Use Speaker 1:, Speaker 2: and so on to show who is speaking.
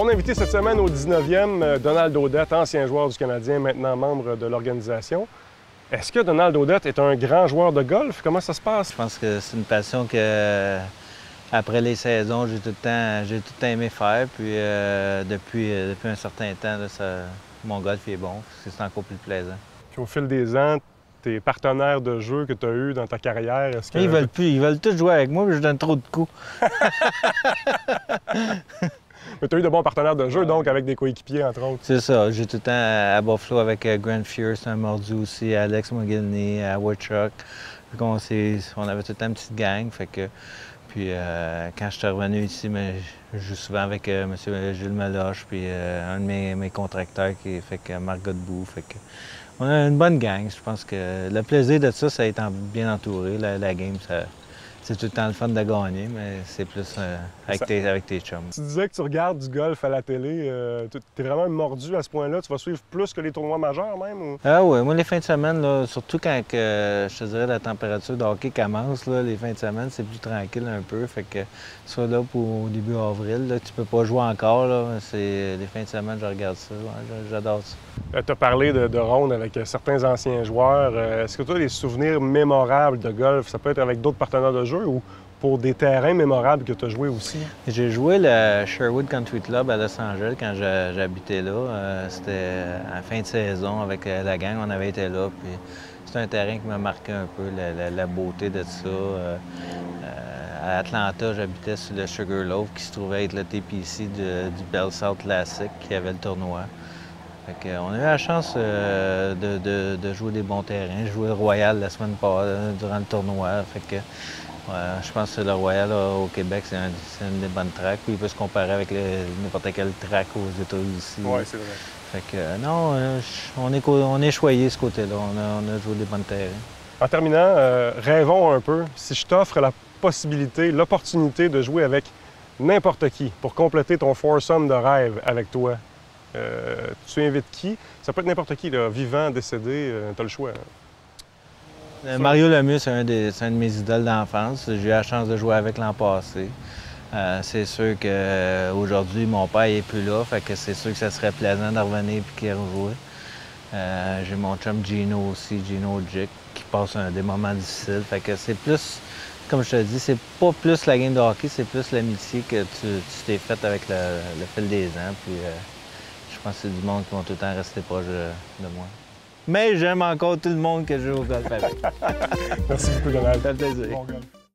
Speaker 1: Mon invité cette semaine au 19e, Donald Audette, ancien joueur du Canadien, maintenant membre de l'organisation. Est-ce que Donald Audette est un grand joueur de golf? Comment ça se passe?
Speaker 2: Je pense que c'est une passion que, après les saisons, j'ai tout le temps aimé faire. Puis depuis un certain temps, là, mon golf est bon. C'est encore plus plaisant.
Speaker 1: Puis au fil des ans, tes partenaires de jeu que tu as eus dans ta carrière, est-ce que...
Speaker 2: Ils veulent plus, ils veulent tous jouer avec moi, mais je donne trop de coups.
Speaker 1: Mais tu as eu de bons partenaires de jeu, donc avec des coéquipiers, entre autres.
Speaker 2: C'est ça. J'ai tout le temps à Buffalo avec Grant Fierce, un mordu aussi, Alex McGillney, à Woodchuck. On avait tout le temps une petite gang. Fait que, puis quand je suis revenu ici, je joue souvent avec M. Gilles Meloche, puis un de mes contracteurs qui fait que Marc Godbout. Fait que, on a une bonne gang. Je pense que le plaisir de ça, c'est être bien entouré. La game, c'est tout le temps le fun de gagner, mais c'est plus avec tes chums.
Speaker 1: Tu disais que tu regardes du golf à la télé. Tu es vraiment mordu à ce point-là. Tu vas suivre plus que les tournois majeurs même? Ou...
Speaker 2: Ah oui, moi les fins de semaine, là, surtout quand je te dirais la température de hockey commence, là, les fins de semaine, c'est plus tranquille un peu. Fait que soit là pour au début avril, là, tu peux pas jouer encore. Là, c'est les fins de semaine, je regarde ça. Ouais, j'adore ça.
Speaker 1: Tu as parlé de ronde avec certains anciens joueurs. Est-ce que tu as des souvenirs mémorables de golf? Ça peut être avec d'autres partenaires de jeu ou pour des terrains mémorables que tu as joué aussi?
Speaker 2: J'ai joué le Sherwood Country Club à Los Angeles quand j'habitais là. C'était à la fin de saison avec la gang, on avait été là. Puis c'est un terrain qui m'a marqué un peu, la beauté de ça. À Atlanta, j'habitais sur le Sugarloaf qui se trouvait être le TPC du Bell South Classic qui avait le tournoi. Fait on a eu la chance de jouer des bons terrains. J'ai joué le Royal la semaine passée durant le tournoi. Fait que, je pense que le Royal là, au Québec, c'est une des bonnes tracks. Puis il peut se comparer avec n'importe quel track aux États-Unis ici.
Speaker 1: Oui, c'est vrai.
Speaker 2: Fait que non, on est choyé ce côté-là. On a joué des bons terrains.
Speaker 1: En terminant, rêvons un peu. Si je t'offre la possibilité, l'opportunité de jouer avec n'importe qui pour compléter ton foursome de rêve avec toi, tu invites qui? Ça peut être n'importe qui, là, vivant, décédé, tu as le choix.
Speaker 2: Mario Lemieux, c'est un de mes idoles d'enfance. J'ai eu la chance de jouer avec l'an passé. C'est sûr qu'aujourd'hui, mon père n'est plus là, fait que c'est sûr que ça serait plaisant de revenir et qu'il rejoue. J'ai mon chum Gino aussi, Gino Jick, qui passe des moments difficiles. Fait que c'est plus, comme je te dis, c'est pas plus la game de hockey, c'est plus l'amitié que tu t'es faite avec le fil des ans. Puis, je pense que c'est du monde qui vont tout le temps rester proche de moi. Mais j'aime encore tout le monde que je joue au golf avec.
Speaker 1: Merci beaucoup, Donald.
Speaker 2: Ça fait plaisir.
Speaker 1: Bon golf.